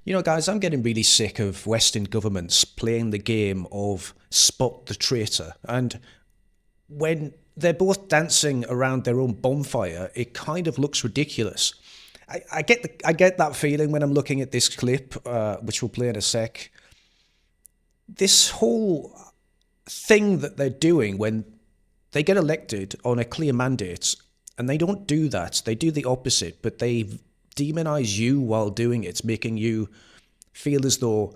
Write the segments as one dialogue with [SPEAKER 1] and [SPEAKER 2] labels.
[SPEAKER 1] You know, guys, I'm getting really sick of Western governments playing the game of spot the traitor. And when they're both dancing around their own bonfire, it kind of looks ridiculous. I get that feeling when I'm looking at this clip, which we'll play in a sec. This whole thing that they're doing when they get elected on a clear mandate, and they don't do that. They do the opposite, but they demonize you while doing it, making you feel as though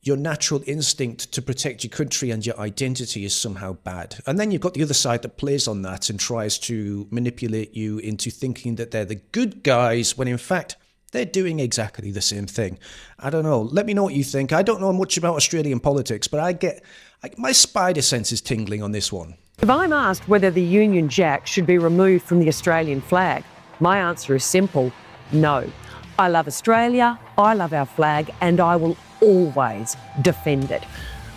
[SPEAKER 1] your natural instinct to protect your country and your identity is somehow bad. And then you've got the other side that plays on that and tries to manipulate you into thinking that they're the good guys when in fact they're doing exactly the same thing. I don't know. Let me know what you think. I don't know much about Australian politics, but my spider sense is tingling on this one.
[SPEAKER 2] If I'm asked whether the Union Jack should be removed from the Australian flag, my answer is simple: no. I love Australia, I love our flag, and I will always defend it.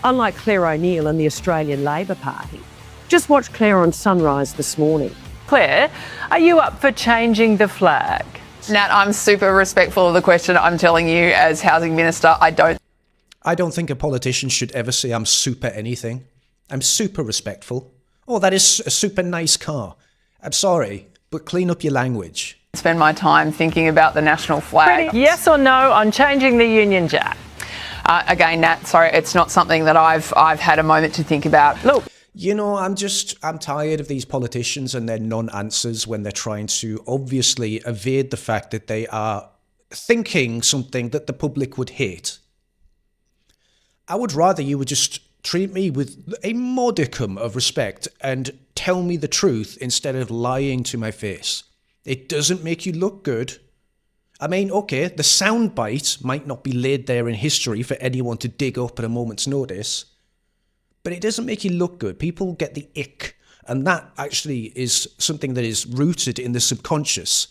[SPEAKER 2] Unlike Claire O'Neill and the Australian Labor Party. Just watch Claire on Sunrise this morning.
[SPEAKER 3] Claire, are you up for changing the flag?
[SPEAKER 4] Nat, I'm super respectful of the question. I'm telling you, as Housing Minister, I don't
[SPEAKER 1] think a politician should ever say I'm super anything. I'm super respectful. Oh, that is a super nice car. I'm sorry, but clean up your language.
[SPEAKER 4] spend my time thinking about the national flag.
[SPEAKER 3] Yes or no on changing the Union Jack?
[SPEAKER 4] Again, Nat, sorry, it's not something that I've had a moment to think about.
[SPEAKER 3] Look.
[SPEAKER 1] You know, I'm tired of these politicians and their non-answers when they're trying to obviously evade the fact that they are thinking something that the public would hate. I would rather you would just treat me with a modicum of respect and tell me the truth instead of lying to my face. It doesn't make you look good. I mean, okay, the soundbite might not be laid there in history for anyone to dig up at a moment's notice, but it doesn't make you look good. People get the ick, and that actually is something that is rooted in the subconscious.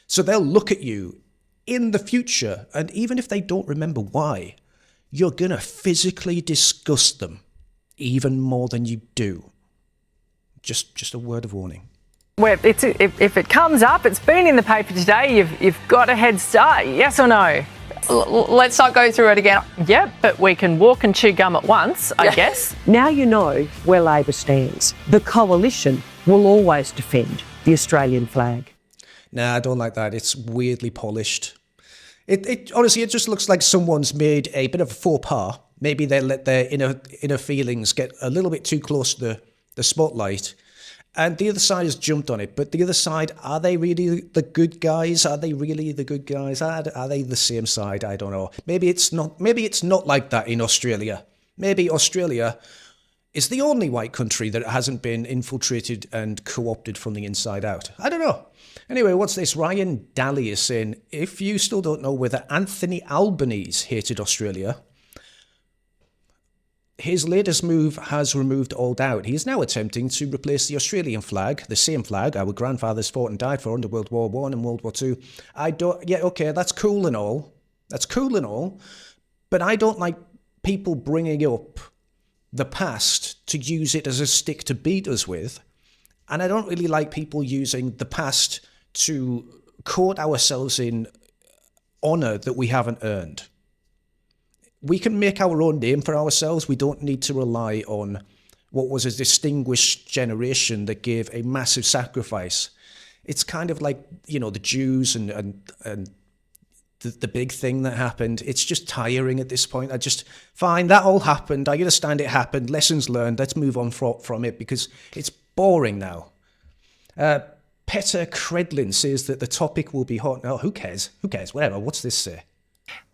[SPEAKER 1] So they'll look at you in the future, and even if they don't remember why, you're going to physically disgust them even more than you do. Just a word of warning.
[SPEAKER 3] Well, if it comes up, it's been in the paper today, you've got a head start, yes or no?
[SPEAKER 4] Let's not go through it again.
[SPEAKER 3] Yep, but we can walk and chew gum at once, I guess.
[SPEAKER 2] Now you know where Labor stands. The coalition will always defend the Australian flag.
[SPEAKER 1] Nah, I don't like that. It's weirdly polished. It honestly, it just looks like someone's made a bit of a faux pas. Maybe they let their inner feelings get a little bit too close to the spotlight. And the other side has jumped on it. But the other side, are they really the good guys? Are they really the good guys? Are they the same side? I don't know. Maybe it's not like that in Australia. Maybe Australia is the only white country that hasn't been infiltrated and co-opted from the inside out. I don't know. Anyway, what's this? Ryan Daly is saying, if you still don't know whether Anthony Albanese hated Australia, his latest move has removed all doubt. He is now attempting to replace the Australian flag, the same flag our grandfathers fought and died for under World War I and World War II. Okay, that's cool and all. That's cool and all. But I don't like people bringing up the past to use it as a stick to beat us with. And I don't really like people using the past to court ourselves in honour that we haven't earned. We can make our own name for ourselves. We don't need to rely on what was a distinguished generation that gave a massive sacrifice. It's kind of like, the Jews and the big thing that happened. It's just tiring at this point. Fine, that all happened. I understand it happened. Lessons learned. Let's move on from it because it's boring now. Petter Credlin says that the topic will be hot. No, who cares? Who cares? Whatever. What's this say?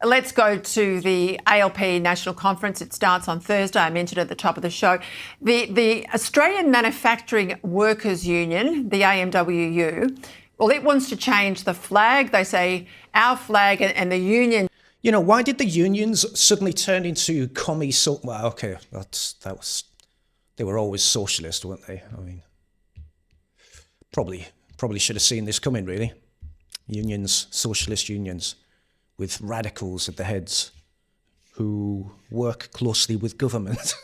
[SPEAKER 5] Let's go to the ALP National Conference. It starts on Thursday. I mentioned at the top of the show. The Australian Manufacturing Workers Union, the AMWU, well, it wants to change the flag. They say our flag and the union.
[SPEAKER 1] Why did the unions suddenly turn into commie? Well, okay, they were always socialist, weren't they? I mean, probably should have seen this coming, really. Unions, socialist unions, with radicals at the heads who work closely with government.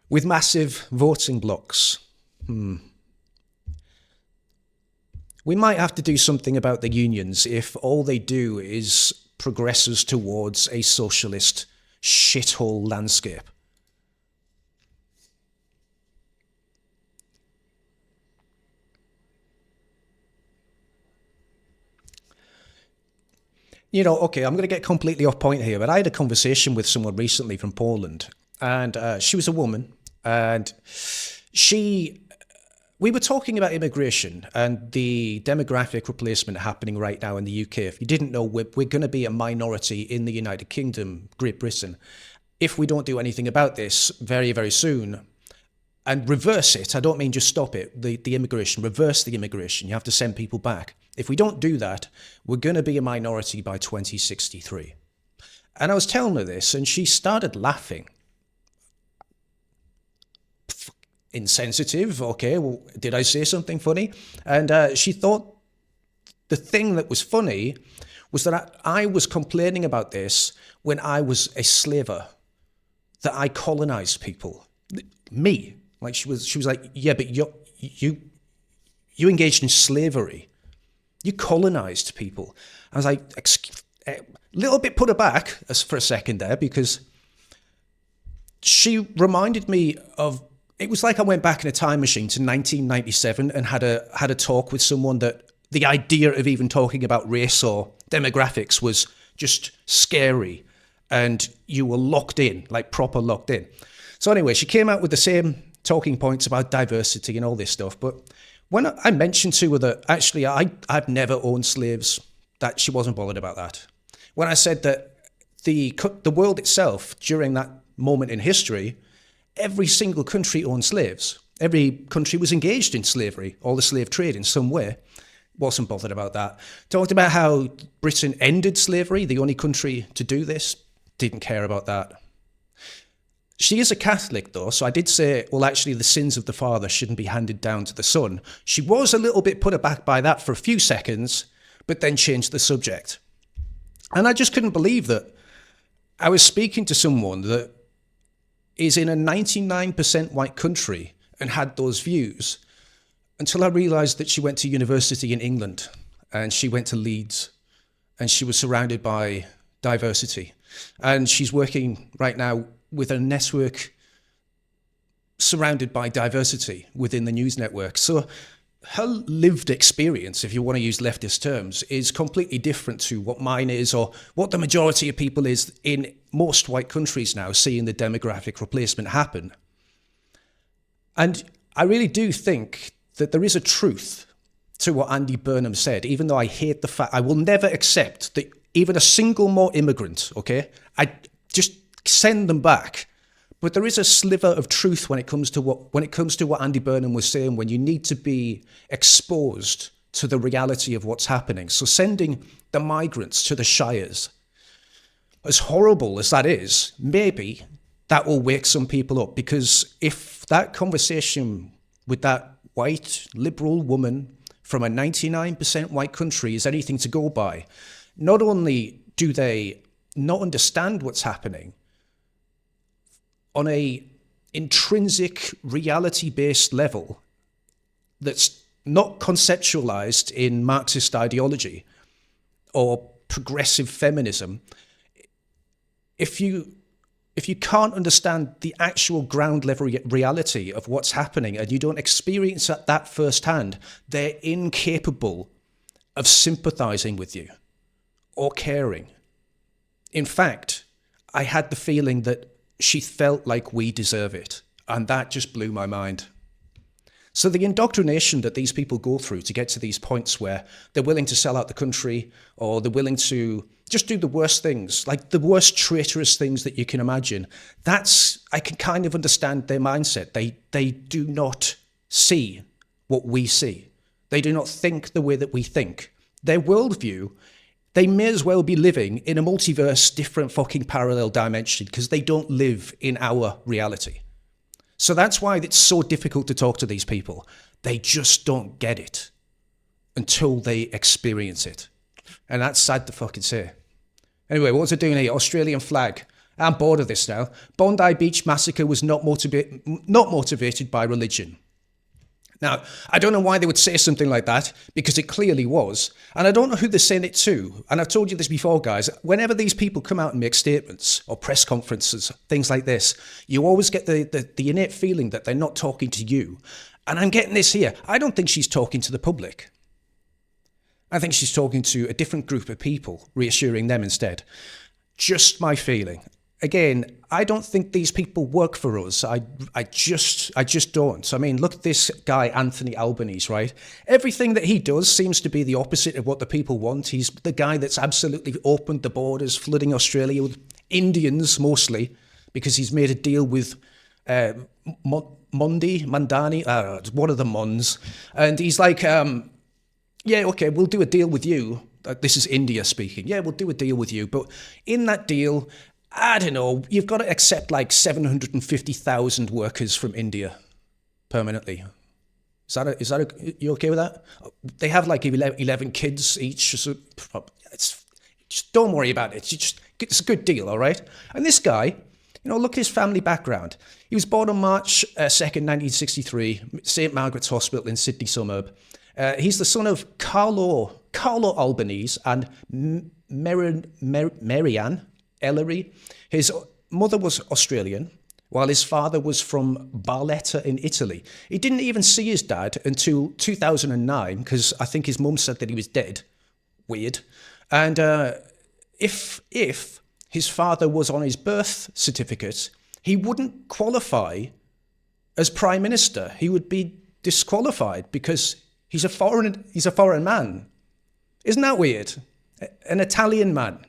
[SPEAKER 1] With massive voting blocks. We might have to do something about the unions if all they do is progress us towards a socialist shithole landscape. You know, okay, I'm going to get completely off point here, but I had a conversation with someone recently from Poland, and she was a woman, and we were talking about immigration and the demographic replacement happening right now in the UK. If you didn't know, we're going to be a minority in the United Kingdom, Great Britain, if we don't do anything about this very, very soon. And reverse it. I don't mean just stop it, the immigration, reverse the immigration. You have to send people back. If we don't do that, we're going to be a minority by 2063. And I was telling her this, and she started laughing. Insensitive, okay, well, did I say something funny? And she thought the thing that was funny was that I was complaining about this when I was a slaver, that I colonized people. Me. Like she was like, yeah, but you engaged in slavery. You colonized people. I was like, a little bit put aback for a second there, because she reminded me of, it was like I went back in a time machine to 1997 and had a talk with someone that the idea of even talking about race or demographics was just scary, and you were locked in, like proper locked in. So anyway, she came out with the same talking points about diversity and all this stuff. But when I mentioned to her that actually I've never owned slaves, that she wasn't bothered about that. When I said that the world itself, during that moment in history, every single country owned slaves. Every country was engaged in slavery or the slave trade in some way. Wasn't bothered about that. Talked about how Britain ended slavery, the only country to do this. Didn't care about that. She is a Catholic, though, so I did say, well, actually, the sins of the father shouldn't be handed down to the son. She was a little bit put aback by that for a few seconds, but then changed the subject. And I just couldn't believe that I was speaking to someone that is in a 99% white country and had those views, until I realised that she went to university in England, and she went to Leeds, and she was surrounded by diversity. And she's working right now with a network surrounded by diversity within the news network. So her lived experience, if you want to use leftist terms, is completely different to what mine is, or what the majority of people is in most white countries now, seeing the demographic replacement happen. And I really do think that there is a truth to what Andy Burnham said, even though I hate the fact, I will never accept that even a single more immigrant, okay? I just send them back. But there is a sliver of truth when it comes to what Andy Burnham was saying, when you need to be exposed to the reality of what's happening. So sending the migrants to the shires, as horrible as that is, maybe that will wake some people up, because if that conversation with that white liberal woman from a 99% white country is anything to go by, not only do they not understand what's happening on a intrinsic reality-based level that's not conceptualized in Marxist ideology or progressive feminism, if you can't understand the actual ground level reality of what's happening and you don't experience that firsthand, they're incapable of sympathizing with you or caring. In fact, I had the feeling that she felt like we deserve it, and that just blew my mind. So the indoctrination that these people go through to get to these points where they're willing to sell out the country, or they're willing to just do the worst things, like the worst traitorous things that you can imagine, I can kind of understand their mindset. They do not see what we see. They do not think the way that we think. Their worldview, they may as well be living in a multiverse, different fucking parallel dimension, because they don't live in our reality. So that's why it's so difficult to talk to these people. They just don't get it until they experience it. And that's sad to fucking say. Anyway, what was I doing here? Australian flag. I'm bored of this now. Bondi Beach massacre was not motivated by religion. Now, I don't know why they would say something like that, because it clearly was. And I don't know who they're saying it to. And I've told you this before, guys. Whenever these people come out and make statements or press conferences, things like this, you always get the innate feeling that they're not talking to you. And I'm getting this here. I don't think she's talking to the public. I think she's talking to a different group of people, reassuring them instead. Just my feeling. Again, I don't think these people work for us. I just don't. I mean, look at this guy, Anthony Albanese, right? Everything that he does seems to be the opposite of what the people want. He's the guy that's absolutely opened the borders, flooding Australia with Indians mostly, because he's made a deal with Mandani, one of the Mons. And he's like, yeah, okay, we'll do a deal with you. This is India speaking. Yeah, we'll do a deal with you. But in that deal, I don't know, you've got to accept like 750,000 workers from India permanently. You okay with that? They have like 11 kids each. So just don't worry about it. It's a good deal, all right? And this guy, look at his family background. He was born on March 2nd, 1963, St. Margaret's Hospital in Sydney suburb. He's the son of Carlo Albanese and Marianne Ellery. His mother was Australian, while his father was from Barletta in Italy. He didn't even see his dad until 2009, because I think his mum said that he was dead. Weird. And if his father was on his birth certificate, he wouldn't qualify as Prime Minister. He would be disqualified because he's a foreign man. Isn't that weird? An Italian man,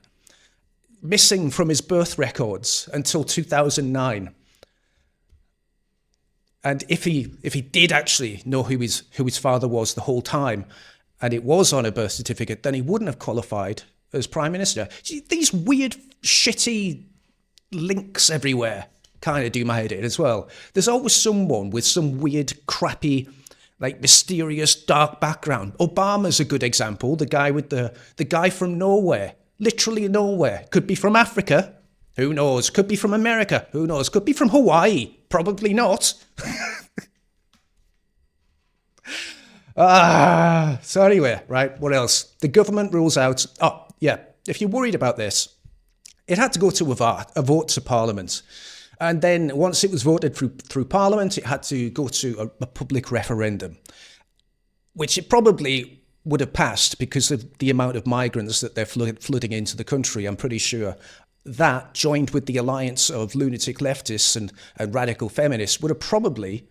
[SPEAKER 1] missing from his birth records until 2009. And if he did actually know who his father was the whole time, and it was on a birth certificate, then he wouldn't have qualified as Prime Minister. These weird, shitty links everywhere kind of do my head in as well. There's always someone with some weird, crappy, like mysterious, dark background. Obama's a good example. The guy from nowhere. Literally nowhere. Could be from Africa. Who knows? Could be from America. Who knows? Could be from Hawaii. Probably not. So anyway, right, what else? The government rules out... Oh, yeah, if you're worried about this, it had to go to a vote to Parliament. And then once it was voted through Parliament, it had to go to a public referendum, which it probably would have passed because of the amount of migrants that they're flooding into the country. I'm pretty sure that, joined with the alliance of lunatic leftists and radical feminists, would have probably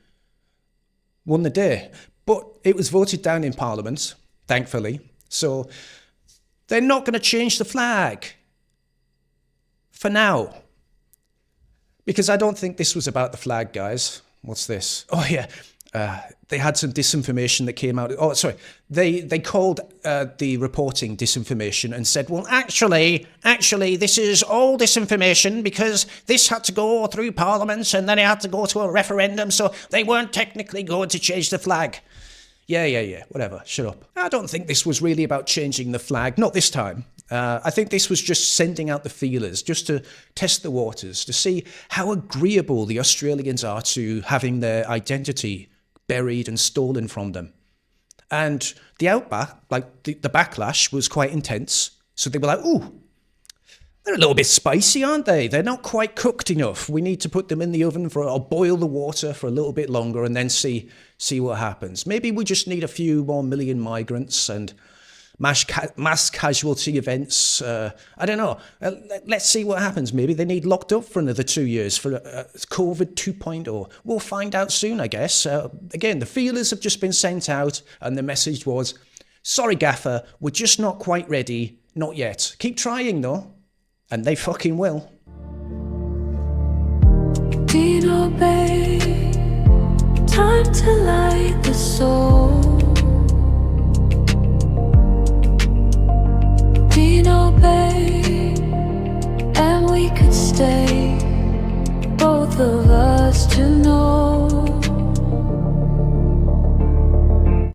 [SPEAKER 1] won the day. But it was voted down in Parliament, thankfully. So they're not going to change the flag for now. Because I don't think this was about the flag, guys. What's this? Oh, yeah. They had some disinformation that came out. Oh, sorry. They called the reporting disinformation and said, well, actually, this is all disinformation because this had to go through Parliament and then it had to go to a referendum, so they weren't technically going to change the flag. Yeah, whatever, shut up. I don't think this was really about changing the flag, not this time. I think this was just sending out the feelers, just to test the waters, to see how agreeable the Australians are to having their identity buried and stolen from them. And the outback, like the backlash was quite intense. So they were like, ooh, they're a little bit spicy, aren't they? They're not quite cooked enough. We need to put them in the oven or boil the water for a little bit longer and then see what happens. Maybe we just need a few more million migrants and mass casualty events. I don't know. Let's see what happens. Maybe they need locked up for another 2 years for COVID 2.0. We'll find out soon, I guess. Again, the feelers have just been sent out and the message was, sorry, Gaffer, we're just not quite ready. Not yet. Keep trying, though. And they fucking will.
[SPEAKER 6] Dino Bay, time to light the soul. Dino Bay, and we could stay.